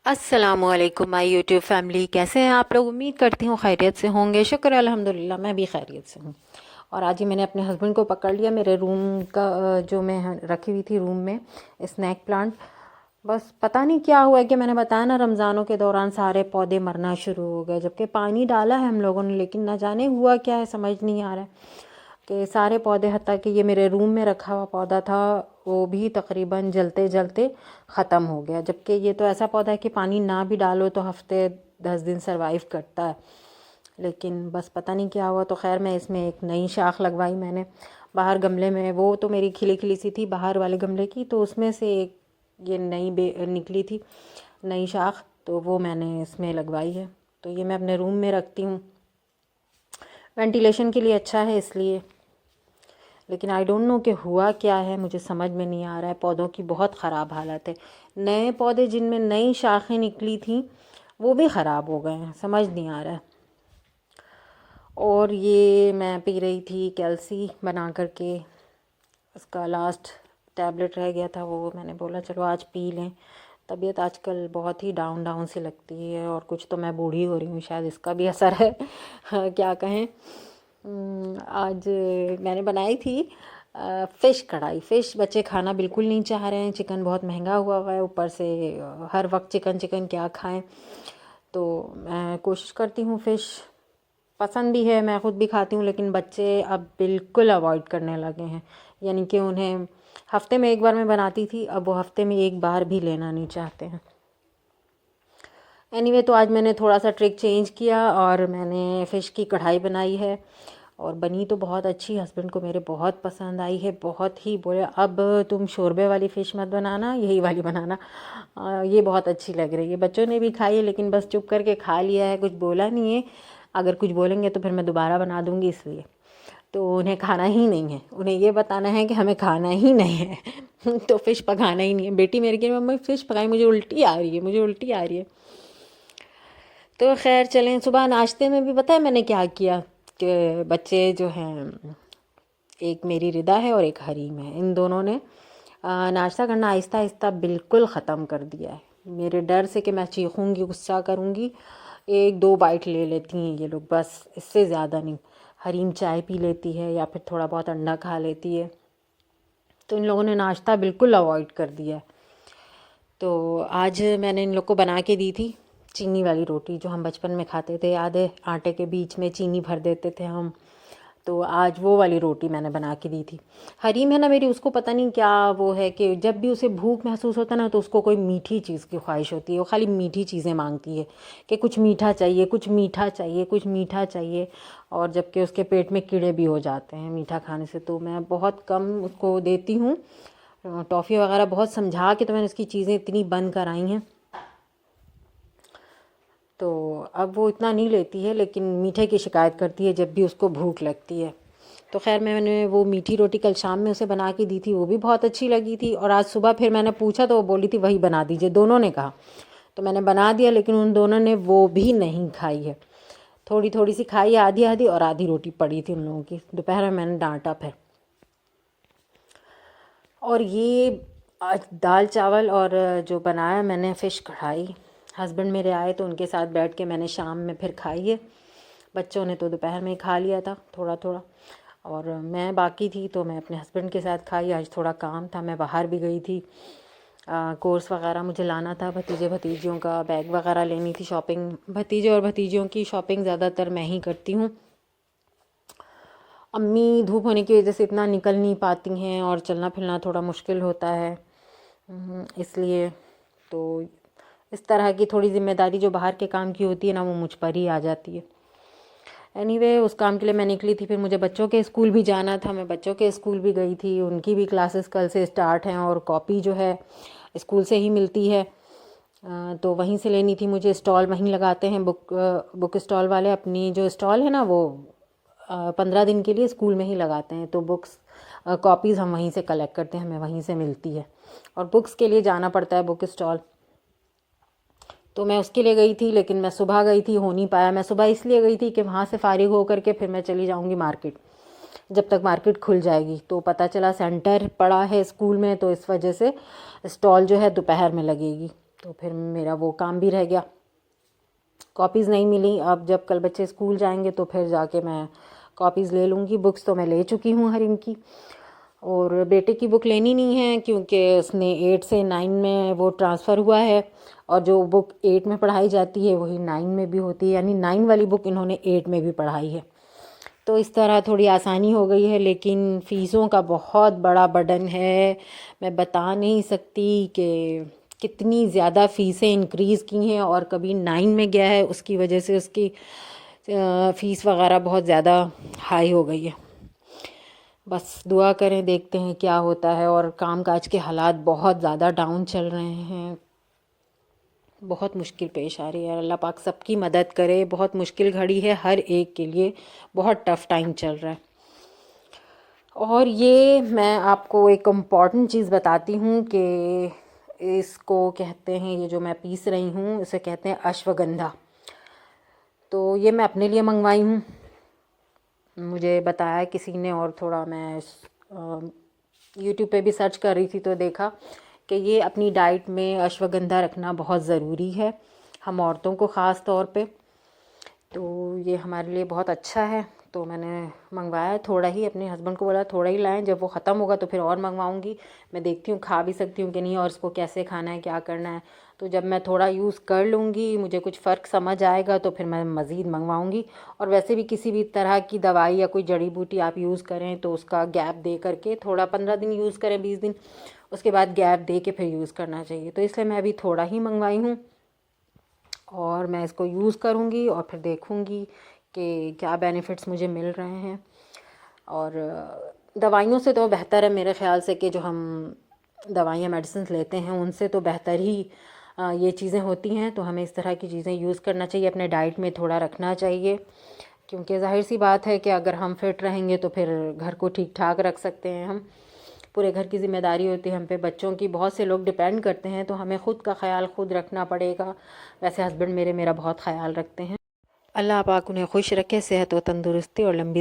अस्सलामुअलैकुम my YouTube family, कैसे हैं आप लोग। उम्मीद करती हूँ खैरियत से होंगे। शुक्र है अल्हम्दुलिल्लाह, मैं भी खैरियत से हूँ। और आज ही मैंने अपने हस्बैंड को पकड़ लिया मेरे रूम का, जो मैं रखी हुई थी रूम में स्नैक प्लांट। बस पता नहीं क्या हुआ है कि मैंने बताया ना, रमज़ानों के दौरान सारे पौधे मरना शुरू हो गए, जबकि पानी डाला है हम लोगों ने, लेकिन ना जाने हुआ क्या है, समझ नहीं आ रहा है कि सारे पौधे, हत्ता कि ये मेरे रूम में रखा हुआ पौधा था वो भी तकरीबन जलते जलते ख़त्म हो गया। जबकि ये तो ऐसा पौधा है कि पानी ना भी डालो तो हफ्ते 10 दिन सरवाइव करता है, लेकिन बस पता नहीं क्या हुआ। तो खैर मैं इसमें एक नई शाख लगवाई मैंने बाहर गमले में। वो तो मेरी खिली खिली सी थी बाहर वाले गमले की, तो उसमें से एक ये नई निकली थी नई शाख, तो वो मैंने इसमें लगवाई है। तो ये मैं अपने रूम में रखती हूँ, वेंटिलेशन के लिए अच्छा है इसलिए। लेकिन आई डोंट नो कि हुआ क्या है, मुझे समझ में नहीं आ रहा है। पौधों की बहुत ख़राब हालत है। नए पौधे जिनमें नई शाखें निकली थी वो भी ख़राब हो गए हैं, समझ नहीं आ रहा है। और ये मैं पी रही थी कैल्सी बना करके, उसका लास्ट टैबलेट रह गया था, वो मैंने बोला चलो आज पी लें। तबीयत आजकल बहुत ही डाउन डाउन सी लगती है, और कुछ तो मैं बूढ़ी हो रही हूँ, शायद इसका भी असर है। क्या कहें। आज मैंने बनाई थी फ़िश कढ़ाई। फ़िश बच्चे खाना बिल्कुल नहीं चाह रहे हैं, चिकन बहुत महंगा हुआ है, ऊपर से हर वक्त चिकन चिकन क्या खाएं। तो मैं कोशिश करती हूँ, फ़िश पसंद भी है, मैं ख़ुद भी खाती हूँ, लेकिन बच्चे अब बिल्कुल अवॉइड करने लगे हैं। यानी कि उन्हें हफ्ते में एक बार मैं बनाती थी, अब वो हफ्ते में एक बार भी लेना नहीं चाहते हैं। एनीवे, तो आज मैंने थोड़ा सा ट्रिक चेंज किया और मैंने फ़िश की कढ़ाई बनाई है, और बनी तो बहुत अच्छी, हस्बैंड को मेरे बहुत पसंद आई है। बहुत ही बोले अब तुम शोरबे वाली फ़िश मत बनाना, यही वाली बनाना, ये बहुत अच्छी लग रही है। बच्चों ने भी खाई है, लेकिन बस चुप करके खा लिया है, कुछ बोला नहीं है। अगर कुछ बोलेंगे तो फिर मैं दोबारा बना दूँगी, इसलिए तो उन्हें खाना ही नहीं है, उन्हें ये बताना है कि हमें खाना ही नहीं है। तो फ़िश पकाना ही नहीं है। बेटी मेरी की मम्मी फ़िश पकाई, मुझे उल्टी आ रही है, मुझे उल्टी आ रही है। तो खैर चलें, सुबह नाश्ते में भी पता है मैंने क्या किया कि बच्चे जो हैं, एक मेरी रिदा है और एक हरीम है, इन दोनों ने नाश्ता करना आहिस्ता आहिस्ता बिल्कुल ख़त्म कर दिया है। मेरे डर से कि मैं चीखूँगी, गुस्सा करूँगी, एक दो बाइट ले लेती हैं ये लोग, बस इससे ज़्यादा नहीं। हरीम चाय पी लेती है या फिर थोड़ा बहुत अंडा खा लेती है। तो इन लोगों ने नाश्ता बिल्कुल अवॉइड कर दिया है। तो आज मैंने इन लोग को बना के दी थी चीनी वाली रोटी, जो हम बचपन में खाते थे, याद है, आटे के बीच में चीनी भर देते थे हम। तो आज वो वाली रोटी मैंने बना के दी थी। हरीम है ना मेरी, उसको पता नहीं क्या वो है कि जब भी उसे भूख महसूस होता है ना, तो उसको कोई मीठी चीज़ की ख्वाहिश होती है, वो खाली मीठी चीज़ें मांगती है कि कुछ मीठा चाहिए, कुछ मीठा चाहिए, कुछ मीठा चाहिए। और जबकि उसके पेट में कीड़े भी हो जाते हैं मीठा खाने से, तो मैं बहुत कम उसको देती हूँ। टॉफ़ी वगैरह बहुत समझा के तो मैंने उसकी चीज़ें इतनी बंद कराई हैं, तो अब वो इतना नहीं लेती है, लेकिन मीठे की शिकायत करती है जब भी उसको भूख लगती है। तो खैर मैंने वो मीठी रोटी कल शाम में उसे बना के दी थी, वो भी बहुत अच्छी लगी थी। और आज सुबह फिर मैंने पूछा तो वो बोली थी वही बना दीजिए, दोनों ने कहा। तो मैंने बना दिया, लेकिन उन दोनों ने वो भी नहीं खाई है। थोड़ी थोड़ी सी खाई, आधी आधी, और आधी रोटी पड़ी थी उन लोगों की। दोपहर में मैंने डांटा फिर। और ये आज दाल चावल और जो बनाया मैंने फ़िश कढ़ाई, हस्बैंड मेरे आए तो उनके साथ बैठ के मैंने शाम में फिर खाई है। बच्चों ने तो दोपहर में ही खा लिया था थोड़ा थोड़ा, और मैं बाकी थी तो मैं अपने हस्बैंड के साथ खाई। आज थोड़ा काम था, मैं बाहर भी गई थी, कोर्स वगैरह मुझे लाना था, भतीजे भतीजियों का बैग वगैरह लेनी थी, शॉपिंग, भतीजे और भतीजियों की शॉपिंग ज़्यादातर मैं ही करती हूँ। अम्मी धूप होने की वजह से इतना निकल नहीं पाती हैं, और चलना फिरना थोड़ा मुश्किल होता है, इसलिए तो इस तरह की थोड़ी ज़िम्मेदारी जो बाहर के काम की होती है ना, वो मुझ पर ही आ जाती है। एनीवे, उस काम के लिए मैं निकली थी। फिर मुझे बच्चों के स्कूल भी जाना था, मैं बच्चों के स्कूल भी गई थी, उनकी भी क्लासेस कल से स्टार्ट हैं, और कॉपी जो है स्कूल से ही मिलती है, तो वहीं से लेनी थी मुझे। स्टॉल वहीं लगाते हैं बुक स्टॉल वाले, अपनी जो स्टॉल है ना वो 15 दिन के लिए स्कूल में ही लगाते हैं। तो बुक्स कॉपीज़ हम वहीं से कलेक्ट करते हैं, हमें वहीं से मिलती है, और बुक्स के लिए जाना पड़ता है बुक स्टॉल। तो मैं उसके लिए गई थी, लेकिन मैं सुबह गई थी, हो नहीं पाया। मैं सुबह इसलिए गई थी कि वहाँ से फ़ारिग होकर के फिर मैं चली जाऊँगी मार्केट, जब तक मार्केट खुल जाएगी। तो पता चला सेंटर पड़ा है स्कूल में, तो इस वजह से स्टॉल जो है दोपहर में लगेगी। तो फिर मेरा वो काम भी रह गया। कॉपीज़ नहीं मिली। अब जब कल बच्चे स्कूल जाएंगे तो फिर जाके मैं कॉपीज़ ले लूँगी। बुक्स तो मैं ले चुकी हूँ हर इनकी, और बेटे की बुक लेनी नहीं है क्योंकि उसने 8 से 9 में वो ट्रांसफ़र हुआ है, और जो बुक 8 में पढ़ाई जाती है वही 9 में भी होती है, यानी 9 वाली बुक इन्होंने 8 में भी पढ़ाई है। तो इस तरह थोड़ी आसानी हो गई है, लेकिन फ़ीसों का बहुत बड़ा बर्डन है। मैं बता नहीं सकती कि कितनी ज़्यादा फ़ीसें इंक्रीज़ की हैं, और कभी 9 में गया है उसकी वजह से उसकी फ़ीस वगैरह बहुत ज़्यादा हाई हो गई है। बस दुआ करें, देखते हैं क्या होता है। और कामकाज के हालात बहुत ज़्यादा डाउन चल रहे हैं, बहुत मुश्किल पेश आ रही है। अल्लाह पाक सबकी मदद करे। बहुत मुश्किल घड़ी है हर एक के लिए, बहुत टफ़ टाइम चल रहा है। और ये मैं आपको एक इम्पॉर्टेंट चीज़ बताती हूँ कि इसको कहते हैं, ये जो मैं पीस रही हूँ इसे कहते हैं अश्वगंधा। तो ये मैं अपने लिए मंगवाई हूँ, मुझे बताया किसी ने, और थोड़ा मैं यूट्यूब पे भी सर्च कर रही थी तो देखा कि ये अपनी डाइट में अश्वगंधा रखना बहुत ज़रूरी है, हम औरतों को ख़ास तौर पे। तो ये हमारे लिए बहुत अच्छा है। तो मैंने मंगवाया थोड़ा ही, अपने हस्बैंड को बोला थोड़ा ही लाएं, जब वो ख़त्म होगा तो फिर और मंगवाऊंगी। मैं देखती हूँ खा भी सकती हूँ कि नहीं, और इसको कैसे खाना है, क्या करना है। तो जब मैं थोड़ा यूज़ कर लूँगी, मुझे कुछ फ़र्क समझ आएगा तो फिर मैं मज़ीद मंगवाऊँगी। और वैसे भी किसी भी तरह की दवाई या कोई जड़ी बूटी आप यूज़ करें तो उसका गैप दे करके, थोड़ा 15 दिन यूज़ करें, 20 दिन, उसके बाद गैप दे के फिर यूज़ करना चाहिए। तो इसलिए मैं अभी थोड़ा ही मंगवाई हूँ, और मैं इसको यूज़ करूँगी और फिर देखूँगी कि क्या बेनिफिट्स मुझे मिल रहे हैं। और दवाइयों से तो बेहतर है मेरे ख़्याल से कि जो हम दवाइयाँ मेडिसिन लेते हैं उनसे तो बेहतर ही ये चीज़ें होती हैं। तो हमें इस तरह की चीज़ें यूज़ करना चाहिए, अपने डाइट में थोड़ा रखना चाहिए, क्योंकि ज़ाहिर सी बात है कि अगर हम फिट रहेंगे तो फिर घर को ठीक ठाक रख सकते हैं हम। पूरे घर की ज़िम्मेदारी होती है हम पे, बच्चों की, बहुत से लोग डिपेंड करते हैं, तो हमें ख़ुद का ख्याल खुद रखना पड़ेगा। वैसे हस्बैंड मेरा बहुत ख्याल रखते हैं। अल्लाह पाक उन्हें खुश रखे, सेहत व तंदुरुस्ती और लंबी